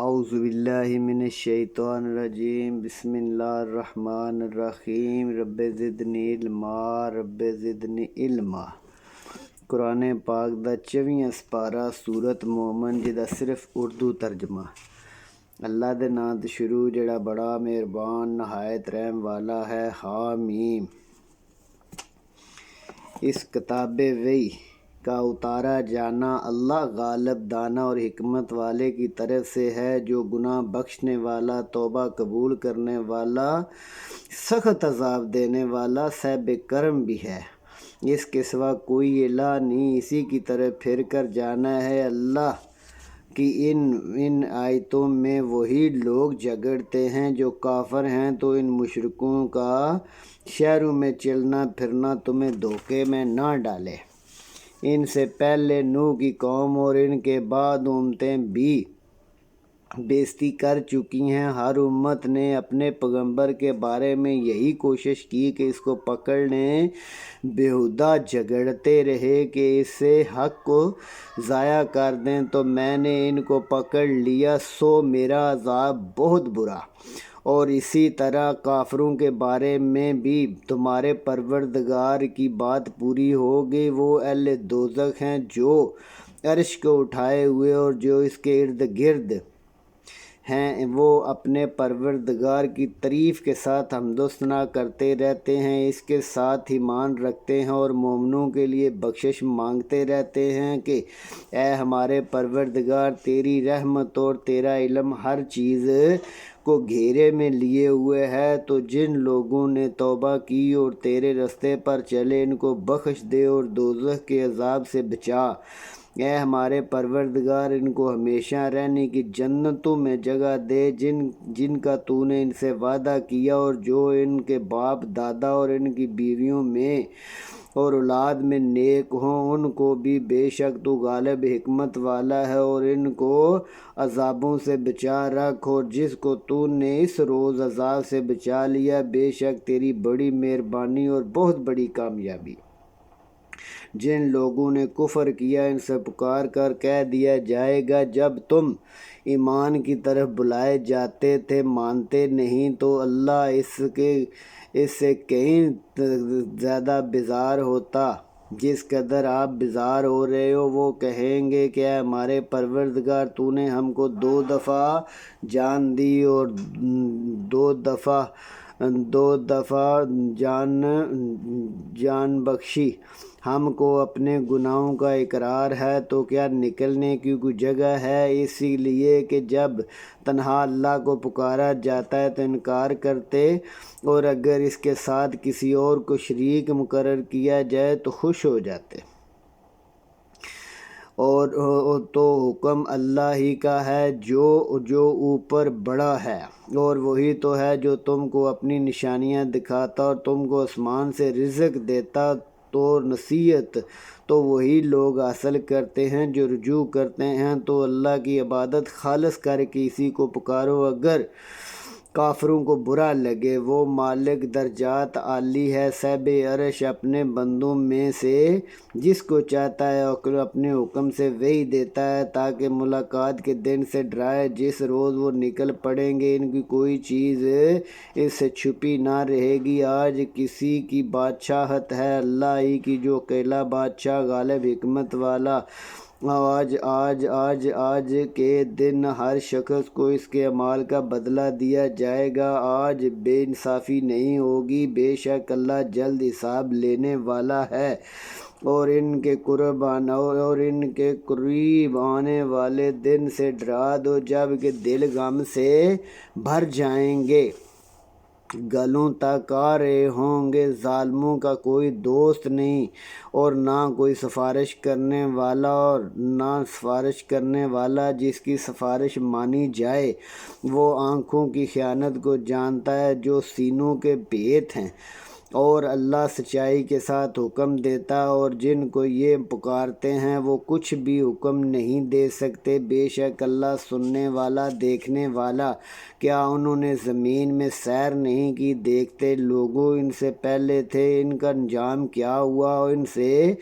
اعوذ باللہ من الشیطان الرجیم بسم اللہ الرحمن الرحیم رب زدنی علما رب زدنی علما۔ قرآن پاک دا 24واں سپارہ سورت مومن جدا صرف اردو ترجمہ۔ اللہ دے نام تے شروع جڑا بڑا مہربان نہایت رحم والا ہے۔ حامیم۔ اس کتاب وحی کا اتارا جانا اللہ غالب دانا اور حکمت والے کی طرف سے ہے، جو گناہ بخشنے والا، توبہ قبول کرنے والا، سخت عذاب دینے والا، صاحب کرم بھی ہے۔ اس کے سوا کوئی الہ نہیں، اسی کی طرف پھر کر جانا ہے۔ اللہ کی ان آیتوں میں وہی لوگ جھگڑتے ہیں جو کافر ہیں، تو ان مشرکوں کا شہروں میں چلنا پھرنا تمہیں دھوکے میں نہ ڈالے۔ ان سے پہلے نوح کی قوم اور ان کے بعد امتیں بھی بے عزتی کر چکی ہیں۔ ہر امت نے اپنے پیغمبر کے بارے میں یہی کوشش کی کہ اس کو پکڑنے بیہودہ جھگڑتے رہے کہ اس سے حق کو ضائع کر دیں، تو میں نے ان کو پکڑ لیا، سو میرا عذاب بہت برا۔ اور اسی طرح کافروں کے بارے میں بھی تمہارے پروردگار کی بات پوری ہوگی۔ وہ اہل دوزخ ہیں جو عرش کو اٹھائے ہوئے اور جو اس کے ارد گرد ہیں، وہ اپنے پروردگار کی تعریف کے ساتھ حمد و ثنا کرتے رہتے ہیں، اس کے ساتھ ایمان رکھتے ہیں اور مومنوں کے لیے بخشش مانگتے رہتے ہیں کہ اے ہمارے پروردگار، تیری رحمت اور تیرا علم ہر چیز کو گھیرے میں لیے ہوئے ہے، تو جن لوگوں نے توبہ کی اور تیرے رستے پر چلے ان کو بخش دے اور دوزخ کے عذاب سے بچا۔ اے ہمارے پروردگار، ان کو ہمیشہ رہنے کی جنتوں میں جگہ دے جن کا تو نے ان سے وعدہ کیا، اور جو ان کے باپ دادا اور ان کی بیویوں میں اور اولاد میں نیک ہوں، ان کو بھی بے شک تو غالب حکمت والا ہے، اور ان کو عذابوں سے بچا رکھ، اور جس کو تو نے اس روز عذاب سے بچا لیا، بے شک تیری بڑی مہربانی اور بہت بڑی کامیابی۔ جن لوگوں نے کفر کیا ان سے پکار کر کہہ دیا جائے گا، جب تم ایمان کی طرف بلائے جاتے تھے مانتے نہیں، تو اللہ اس سے کہیں زیادہ بیزار ہوتا جس قدر آپ بیزار ہو رہے ہو۔ وہ کہیں گے کہ اے ہمارے پروردگار، تو نے ہم کو 2 دفعہ جان دی اور 2 دفعہ جان بخشی، ہم کو اپنے گناہوں کا اقرار ہے، تو کیا نکلنے کی کوئی جگہ ہے؟ اسی لیے کہ جب تنہا اللہ کو پکارا جاتا ہے تو انکار کرتے، اور اگر اس کے ساتھ کسی اور کو شریک مقرر کیا جائے تو خوش ہو جاتے۔ اور تو حکم اللہ ہی کا ہے جو اوپر بڑا ہے، اور وہی تو ہے جو تم کو اپنی نشانیاں دکھاتا اور تم کو آسمان سے رزق دیتا۔ تو نصیحت تو وہی لوگ حاصل کرتے ہیں جو رجوع کرتے ہیں، تو اللہ کی عبادت خالص کر کے اسی کو پکارو۔ اگر کافروں کو برا لگے، وہ مالک درجات عالی ہے، صاحب عرش اپنے بندوں میں سے جس کو چاہتا ہے اپنے حکم سے وحی دیتا ہے، تاکہ ملاقات کے دن سے ڈرائے، جس روز وہ نکل پڑیں گے، ان کی کوئی چیز اس سے چھپی نہ رہے گی۔ آج کسی کی بادشاہت ہے اللہ ہی کی، جو اکیلا بادشاہ غالب حکمت والا۔ آج کے دن ہر شخص کو اس کے اعمال کا بدلہ دیا جائے گا۔ آج بے انصافی نہیں ہوگی، بے شک اللہ جلد حساب لینے والا ہے۔ اور ان کے قریب آنے والے دن سے ڈرا دو، جب کہ دل غم سے بھر جائیں گے، گلوں تک آ رہے ہوں گے، ظالموں کا کوئی دوست نہیں اور نہ کوئی سفارش کرنے والا، اور نہ سفارش کرنے والا جس کی سفارش مانی جائے۔ وہ آنکھوں کی خیانت کو جانتا ہے جو سینوں کے بھیت ہیں، اور اللہ سچائی کے ساتھ حکم دیتا، اور جن کو یہ پکارتے ہیں وہ کچھ بھی حکم نہیں دے سکتے، بے شک اللہ سننے والا دیکھنے والا۔ کیا انہوں نے زمین میں سیر نہیں کی؟ دیکھتے لوگوں ان سے پہلے تھے، ان کا انجام کیا ہوا، اور ان سے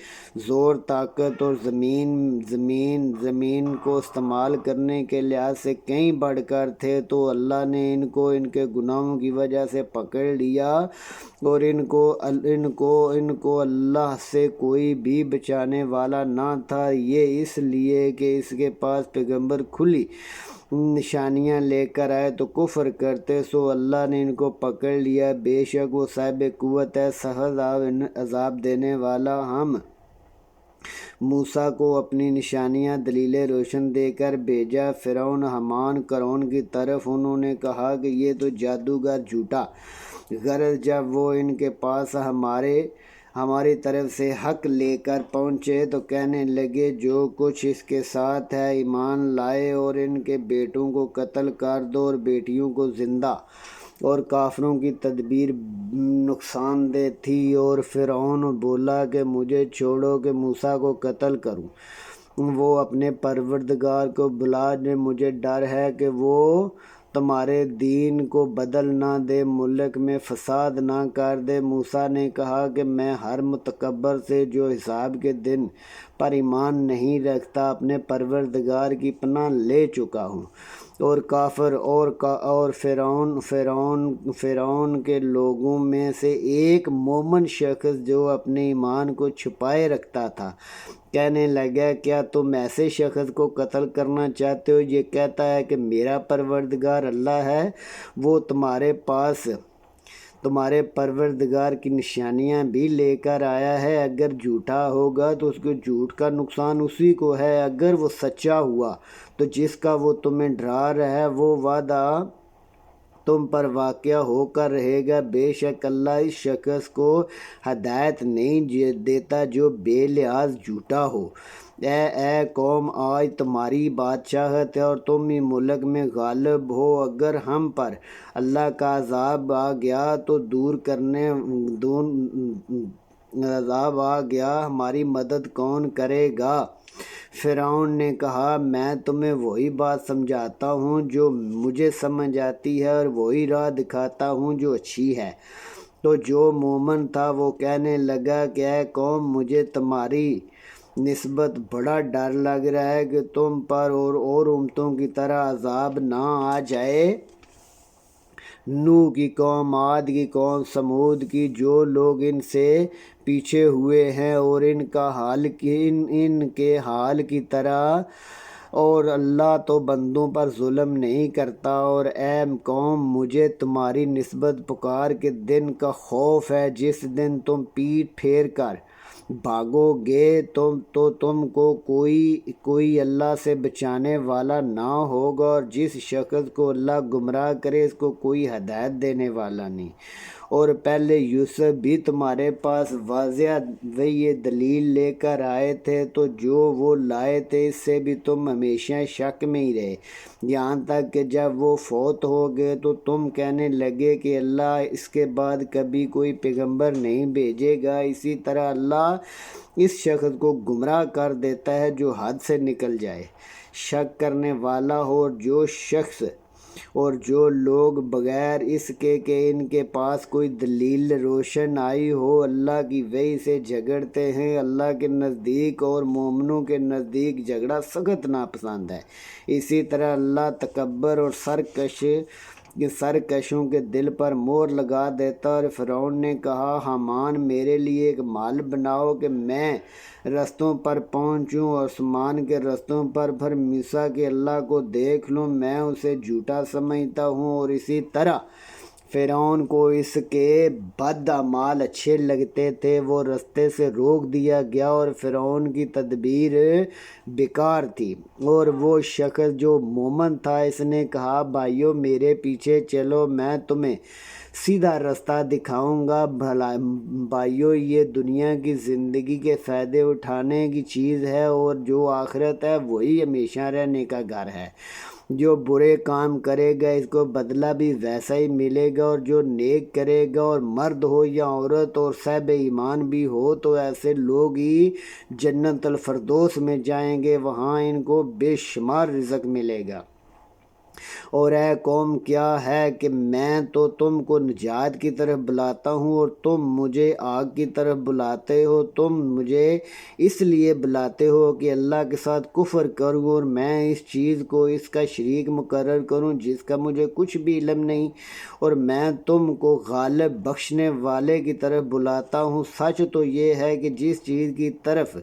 زور طاقت اور زمین کو استعمال کرنے کے لحاظ سے کہیں بڑھ کر تھے، تو اللہ نے ان کو ان کے گناہوں کی وجہ سے پکڑ لیا، اور ان کو اللہ سے کوئی بھی بچانے والا نہ تھا، یہ اس لیے کہ اس کے پاس پیغمبر کھلی نشانیاں لے کر آئے تو کفر کرتے، سو اللہ نے ان کو پکڑ لیا، بے شک وہ صاحب قوت ہے، سخت عذاب دینے والا۔ ہم موسیٰ کو اپنی نشانیاں دلیلیں روشن دے کر بھیجا فرعون، حامان، قارون کی طرف۔ انہوں نے کہا کہ یہ تو جادوگر جھوٹا، غرض جب وہ ان کے پاس ہماری طرف سے حق لے کر پہنچے تو کہنے لگے جو کچھ اس کے ساتھ ہے ایمان لائے، اور ان کے بیٹوں کو قتل کر دو اور بیٹیوں کو زندہ، اور کافروں کی تدبیر نقصان دہ تھی۔ اور فرعون بولا کہ مجھے چھوڑو کہ موسیٰ کو قتل کروں، وہ اپنے پروردگار کو بلا دے، مجھے ڈر ہے کہ وہ تمہارے دین کو بدل نہ دے، ملک میں فساد نہ کر دے۔ موسیٰ نے کہا کہ میں ہر متکبر سے جو حساب کے دن پر ایمان نہیں رکھتا اپنے پروردگار کی پناہ لے چکا ہوں، اور کافر اور فرعون کے لوگوں میں سے ایک مومن شخص جو اپنے ایمان کو چھپائے رکھتا تھا کہنے لگا کیا تم ایسے شخص کو قتل کرنا چاہتے ہو؟ یہ کہتا ہے کہ میرا پروردگار اللہ ہے، وہ تمہارے پاس تمہارے پروردگار کی نشانیاں بھی لے کر آیا ہے، اگر جھوٹا ہوگا تو اس کے جھوٹ کا نقصان اسی کو ہے، اگر وہ سچا ہوا تو جس کا وہ تمہیں ڈرا رہا ہے وہ وعدہ تم پر واقع ہو کر رہے گا، بے شک اللہ اس شخص کو ہدایت نہیں دیتا جو بے لحاظ جھوٹا ہو۔ اے قوم، آج تمہاری بادشاہت ہے اور تم ہی ملک میں غالب ہو، اگر ہم پر اللہ کا عذاب آ گیا ہماری مدد کون کرے گا؟ فرعون نے کہا میں تمہیں وہی بات سمجھاتا ہوں جو مجھے سمجھ آتی ہے، اور وہی راہ دکھاتا ہوں جو اچھی ہے۔ تو جو مومن تھا وہ کہنے لگا کہ اے قوم، مجھے تمہاری نسبت بڑا ڈر لگ رہا ہے کہ تم پر اور امتوں کی طرح عذاب نہ آ جائے، نوح کی قوم، عاد کی قوم، سمود کی، جو لوگ ان سے پیچھے ہوئے ہیں، اور ان کے حال کی طرح، اور اللہ تو بندوں پر ظلم نہیں کرتا۔ اور اے قوم، مجھے تمہاری نسبت پکار کے دن کا خوف ہے، جس دن تم پیٹھ پھیر کر بھاگو گے تو تم کو کوئی اللہ سے بچانے والا نہ ہوگا، اور جس شخص کو اللہ گمراہ کرے اس کو کوئی ہدایت دینے والا نہیں۔ اور پہلے یوسف بھی تمہارے پاس واضح یہ دلیل لے کر آئے تھے، تو جو وہ لائے تھے اس سے بھی تم ہمیشہ شک میں ہی رہے، یہاں تک کہ جب وہ فوت ہو گئے تو تم کہنے لگے کہ اللہ اس کے بعد کبھی کوئی پیغمبر نہیں بھیجے گا۔ اسی طرح اللہ اس شخص کو گمراہ کر دیتا ہے جو حد سے نکل جائے، شک کرنے والا ہو، اور جو لوگ بغیر اس کے کہ ان کے پاس کوئی دلیل روشن آئی ہو اللہ کی وحی سے جھگڑتے ہیں، اللہ کے نزدیک اور مومنوں کے نزدیک جھگڑا سخت ناپسند ہے۔ اسی طرح اللہ تکبر اور سرکشوں کے دل پر مہر لگا دیتا۔ اور فرعون نے کہا حامان، میرے لیے ایک مال بناؤ کہ میں رستوں پر پہنچوں، اور آسمان کے رستوں پر، پھر موسیٰ کے اللہ کو دیکھ لوں، میں اسے جھوٹا سمجھتا ہوں۔ اور اسی طرح فرعون کو اس کے بد اعمال اچھے لگتے تھے، وہ رستے سے روک دیا گیا، اور فرعون کی تدبیر بیکار تھی۔ اور وہ شخص جو مومن تھا اس نے کہا بھائیو میرے پیچھے چلو، میں تمہیں سیدھا رستہ دکھاؤں گا۔ بھائیو، یہ دنیا کی زندگی کے فائدے اٹھانے کی چیز ہے، اور جو آخرت ہے وہی ہمیشہ رہنے کا گھر ہے۔ جو برے کام کرے گا اس کو بدلہ بھی ویسا ہی ملے گا، اور جو نیک کرے گا، اور مرد ہو یا عورت اور صاحب ایمان بھی ہو، تو ایسے لوگ ہی جنت الفردوس میں جائیں گے، وہاں ان کو بے شمار رزق ملے گا۔ اور اے قوم، کیا ہے کہ میں تو تم کو نجات کی طرف بلاتا ہوں اور تم مجھے آگ کی طرف بلاتے ہو۔ تم مجھے اس لیے بلاتے ہو کہ اللہ کے ساتھ کفر کروں اور میں اس چیز کو اس کا شریک مقرر کروں جس کا مجھے کچھ بھی علم نہیں، اور میں تم کو غالب بخشنے والے کی طرف بلاتا ہوں۔ سچ تو یہ ہے کہ جس چیز کی طرف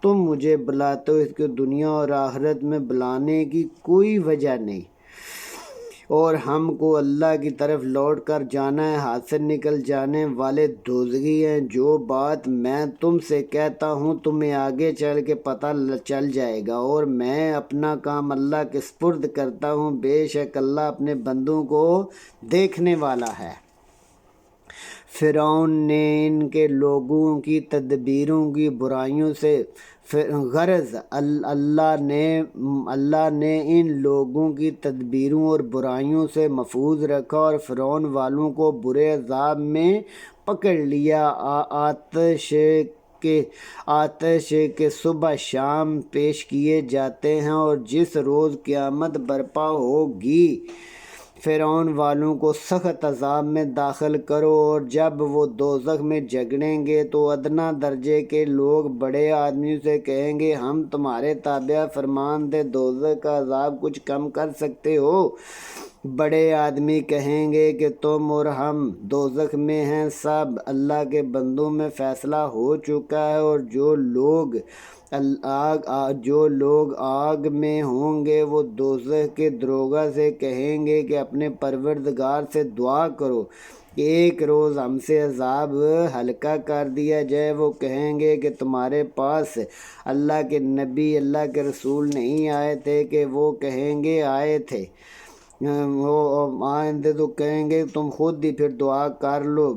تم مجھے بلاتے ہو اس کو دنیا اور آخرت میں بلانے کی کوئی وجہ نہیں، اور ہم کو اللہ کی طرف لوٹ کر جانا ہے، ہاتھ سے نکل جانے والے دوزخی ہیں۔ جو بات میں تم سے کہتا ہوں تمہیں آگے چل کے پتہ چل جائے گا، اور میں اپنا کام اللہ کے سپرد کرتا ہوں، بے شک اللہ اپنے بندوں کو دیکھنے والا ہے۔ فرعون نے ان کے لوگوں کی تدبیروں کی برائیوں سے غرض اللہ نے ان لوگوں کی تدبیروں اور برائیوں سے محفوظ رکھا اور فرعون والوں کو برے عذاب میں پکڑ لیا۔ آتش کے صبح شام پیش کیے جاتے ہیں، اور جس روز قیامت برپا ہوگی فرعون والوں کو سخت عذاب میں داخل کرو، اور جب وہ دوزخ میں جھگڑیں گے تو ادنا درجے کے لوگ بڑے آدمیوں سے کہیں گے ہم تمہارے تابع فرمان دے دوزخ کا عذاب کچھ کم کر سکتے ہو؟ بڑے آدمی کہیں گے کہ تم اور ہم دوزخ میں ہیں، سب اللہ کے بندوں میں فیصلہ ہو چکا ہے، اور جو لوگ آگ میں ہوں گے وہ دوزخ کے دروغہ سے کہیں گے کہ اپنے پروردگار سے دعا کرو کہ ایک روز ہم سے عذاب ہلکا کر دیا جائے۔ وہ کہیں گے کہ تمہارے پاس اللہ کے نبی، اللہ کے رسول نہیں آئے تھے؟ کہ وہ کہیں گے آئے تھے۔ وہ آئندہ تو کہیں گے تم خود ہی پھر دعا کر لو،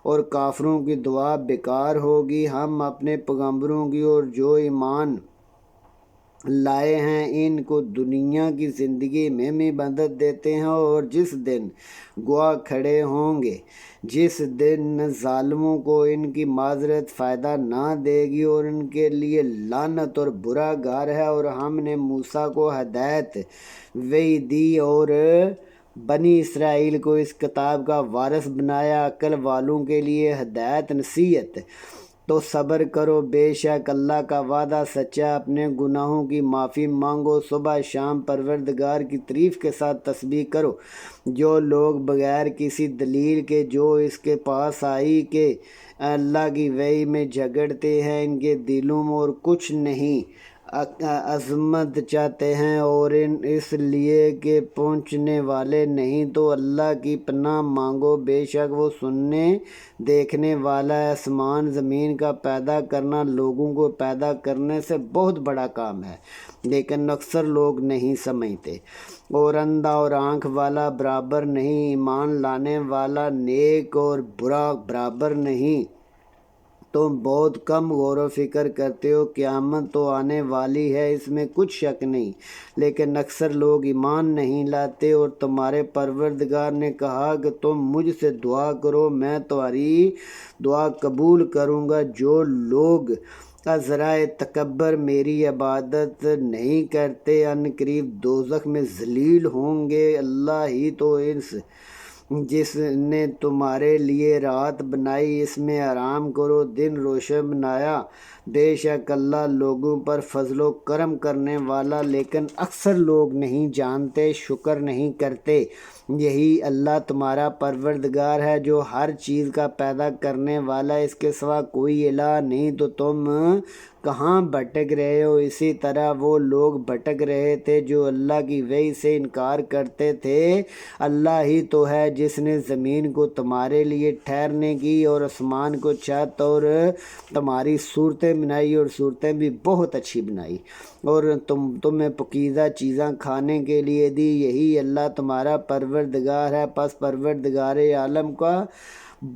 اور کافروں کی دعا بیکار ہوگی۔ ہم اپنے پیغمبروں کی اور جو ایمان لائے ہیں ان کو دنیا کی زندگی میں بھی مدد دیتے ہیں، اور جس دن گواہ کھڑے ہوں گے، جس دن ظالموں کو ان کی معذرت فائدہ نہ دے گی، اور ان کے لیے لعنت اور برا گھر ہے۔ اور ہم نے موسیٰ کو ہدایت وحی دی اور بنی اسرائیل کو اس کتاب کا وارث بنایا، عقل والوں کے لیے ہدایت نصیحت۔ تو صبر کرو، بے شک اللہ کا وعدہ سچا۔ اپنے گناہوں کی معافی مانگو، صبح شام پروردگار کی تعریف کے ساتھ تسبیح کرو۔ جو لوگ بغیر کسی دلیل کے جو اس کے پاس آئی کہ اللہ کی وحی میں جھگڑتے ہیں، ان کے دلوں میں اور کچھ نہیں، عظمت چاہتے ہیں اور اس لیے کہ پہنچنے والے نہیں، تو اللہ کی پناہ مانگو، بے شک وہ سننے دیکھنے والا ہے۔ آسمان زمین کا پیدا کرنا لوگوں کو پیدا کرنے سے بہت بڑا کام ہے، لیکن اکثر لوگ نہیں سمجھتے۔ اور اندھا اور آنکھ والا برابر نہیں، ایمان لانے والا نیک اور برا برابر نہیں۔ تم بہت کم غور و فکر کرتے ہو، قیامت تو آنے والی ہے، اس میں کچھ شک نہیں، لیکن اکثر لوگ ایمان نہیں لاتے۔ اور تمہارے پروردگار نے کہا کہ تم مجھ سے دعا کرو، میں تمہاری دعا قبول کروں گا۔ جو لوگ ذرائع تکبر میری عبادت نہیں کرتے ان قریب دوزخ میں ذلیل ہوں گے۔ اللہ ہی تو جس نے تمہارے لیے رات بنائی اس میں آرام کرو، دن روشن بنایا، بے شک اللہ لوگوں پر فضل و کرم کرنے والا، لیکن اکثر لوگ نہیں جانتے، شکر نہیں کرتے۔ یہی اللہ تمہارا پروردگار ہے جو ہر چیز کا پیدا کرنے والا ہے، اس کے سوا کوئی الہ نہیں، تو تم کہاں بھٹک رہے ہو؟ اسی طرح وہ لوگ بھٹک رہے تھے جو اللہ کی وحی سے انکار کرتے تھے۔ اللہ ہی تو ہے جس نے زمین کو تمہارے لیے ٹھہرنے کی اور آسمان کو چھت اور تمہاری صورتیں بنائی، اور صورتیں بھی بہت اچھی بنائی، اور تمہیں پاکیزہ چیزاں کھانے کے لیے دی۔ یہی اللہ تمہارا پروردگار ہے۔ پس پروردگار عالم کا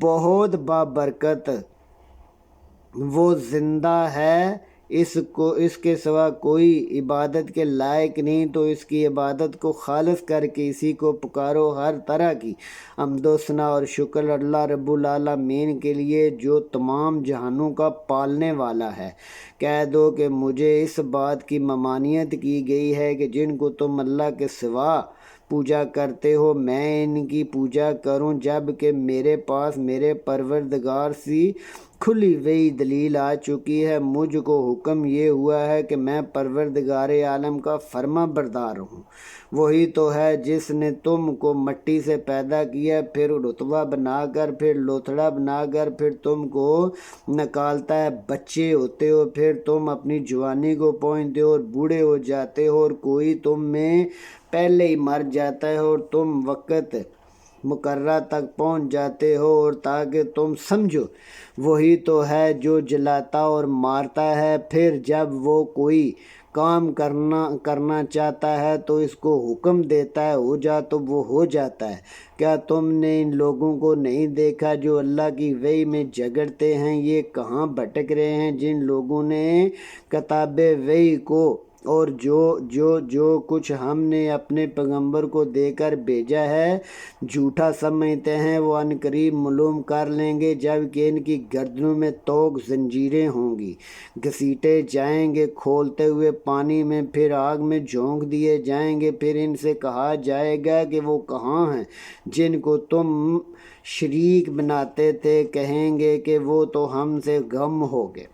بہت بابرکت وہ زندہ ہے اس کے سوا کوئی عبادت کے لائق نہیں، تو اس کی عبادت کو خالص کر کے اسی کو پکارو۔ ہر طرح کی حمد و ثنا اور شکر اللہ رب العالمین کے لیے جو تمام جہانوں کا پالنے والا ہے۔ کہہ دو کہ مجھے اس بات کی ممانعت کی گئی ہے کہ جن کو تم اللہ کے سوا پوجا کرتے ہو میں ان کی پوجا کروں، جب کہ میرے پاس میرے پروردگار سے کھلی ہوئی دلیل آ چکی ہے۔ مجھ کو حکم یہ ہوا ہے کہ میں پروردگار عالم کا فرما بردار ہوں۔ وہی تو ہے جس نے تم کو مٹی سے پیدا کیا، پھر رتبہ بنا کر، پھر لوتھڑا بنا کر، پھر تم کو نکالتا ہے، بچے ہوتے ہو، پھر تم اپنی جوانی کو پہنچتے ہو اور بوڑھے ہو جاتے ہو، اور کوئی تم میں پہلے ہی مر جاتا ہے اور تم وقت مقررہ تک پہنچ جاتے ہو، اور تاکہ تم سمجھو وہی تو ہے جو جلاتا اور مارتا ہے، پھر جب وہ کوئی کام کرنا چاہتا ہے تو اس کو حکم دیتا ہے ہو جا تو وہ ہو جاتا ہے۔ کیا تم نے ان لوگوں کو نہیں دیکھا جو اللہ کی وحی میں جھگڑتے ہیں؟ یہ کہاں بھٹک رہے ہیں جن لوگوں نے کتاب وحی کو اور جو کچھ ہم نے اپنے پیغمبر کو دے کر بھیجا ہے جھوٹا سمجھتے ہیں، وہ عنقریب معلوم کر لیں گے، جب کہ ان کی گردنوں میں توق زنجیریں ہوں گی، گھسیٹے جائیں گے کھولتے ہوئے پانی میں، پھر آگ میں جھونک دیے جائیں گے، پھر ان سے کہا جائے گا کہ وہ کہاں ہیں جن کو تم شریک بناتے تھے؟ کہیں گے کہ وہ تو ہم سے گم ہو گئے،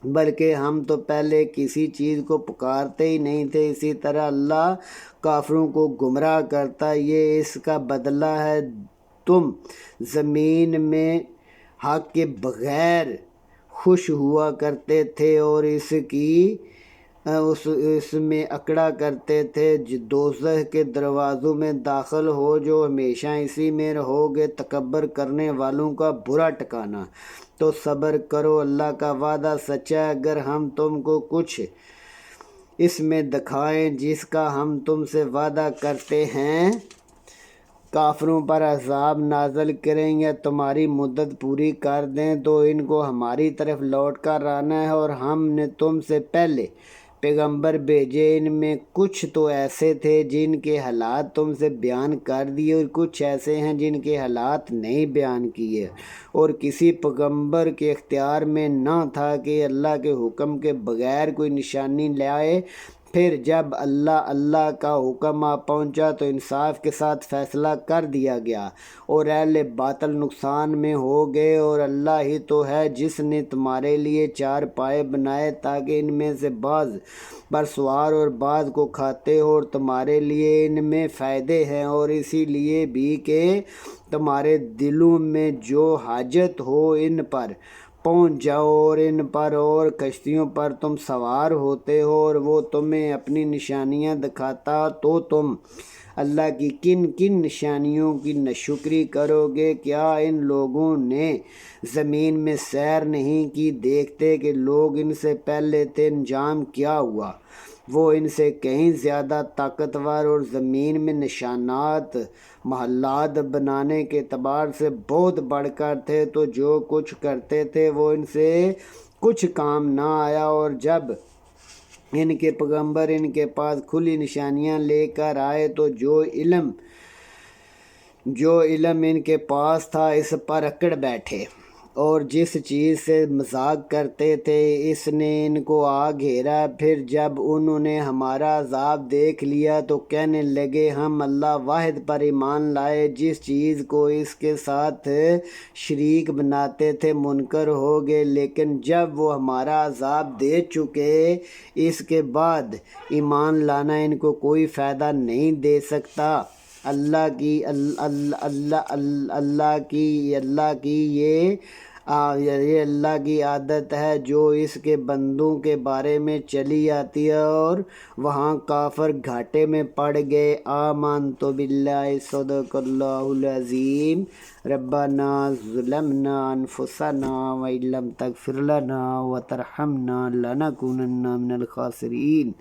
بلکہ ہم تو پہلے کسی چیز کو پکارتے ہی نہیں تھے۔ اسی طرح اللہ کافروں کو گمراہ کرتا، یہ اس کا بدلہ ہے۔ تم زمین میں حق کے بغیر خوش ہوا کرتے تھے اور اس میں اکڑا کرتے تھے، دوزخ کے دروازوں میں داخل ہو جو ہمیشہ اسی میں رہو گے، تکبر کرنے والوں کا برا ٹھکانہ۔ تو صبر کرو، اللہ کا وعدہ سچا ہے۔ اگر ہم تم کو کچھ اس میں دکھائیں جس کا ہم تم سے وعدہ کرتے ہیں، کافروں پر عذاب نازل کریں یا تمہاری مدت پوری کر دیں، تو ان کو ہماری طرف لوٹ کر آنا ہے، اور ہم نے تم سے پہلے پیغمبر بھیجے، ان میں کچھ تو ایسے تھے جن کے حالات تم سے بیان کر دیے، اور کچھ ایسے ہیں جن کے حالات نہیں بیان کیے، اور کسی پیغمبر کے اختیار میں نہ تھا کہ اللہ کے حکم کے بغیر کوئی نشانی لائے۔ پھر جب اللہ کا حکم آ پہنچا تو انصاف کے ساتھ فیصلہ کر دیا گیا، اور اہل باطل نقصان میں ہو گئے۔ اور اللہ ہی تو ہے جس نے تمہارے لیے 4 پائے بنائے تاکہ ان میں سے بعض پر سوار اور بعض کو کھاتے ہو، اور تمہارے لیے ان میں فائدے ہیں، اور اسی لیے بھی کہ تمہارے دلوں میں جو حاجت ہو ان پر پہنچ جاؤ، اور ان پر اور کشتیوں پر تم سوار ہوتے ہو، اور وہ تمہیں اپنی نشانیاں دکھاتا، تو تم اللہ کی کن کن نشانیوں کی ناشکری کرو گے؟ کیا ان لوگوں نے زمین میں سیر نہیں کی؟ دیکھتے کہ لوگ ان سے پہلے تھے، انجام کیا ہوا؟ وہ ان سے کہیں زیادہ طاقتور اور زمین میں نشانات محلات بنانے کے اعتبار سے بہت بڑھ کر تھے، تو جو کچھ کرتے تھے وہ ان سے کچھ کام نہ آیا۔ اور جب ان کے پیغمبر ان کے پاس کھلی نشانیاں لے کر آئے تو جو علم ان کے پاس تھا اس پر اکڑ بیٹھے، اور جس چیز سے مذاق کرتے تھے اس نے ان کو آ گھیرا۔ پھر جب انہوں نے ہمارا عذاب دیکھ لیا تو کہنے لگے ہم اللہ واحد پر ایمان لائے، جس چیز کو اس کے ساتھ شریک بناتے تھے منکر ہو گئے، لیکن جب وہ ہمارا عذاب دے چکے اس کے بعد ایمان لانا ان کو کوئی فائدہ نہیں دے سکتا۔ اللہ کی عادت ہے جو اس کے بندوں کے بارے میں چلی آتی ہے، اور وہاں کافر گھاٹے میں پڑ گئے۔ آمنت باللہ، صدق اللہ العظیم۔ ربنا ظلمنا انفسنا وإن لم تغفر لنا وترحمنا لنكونن من الخاسرین۔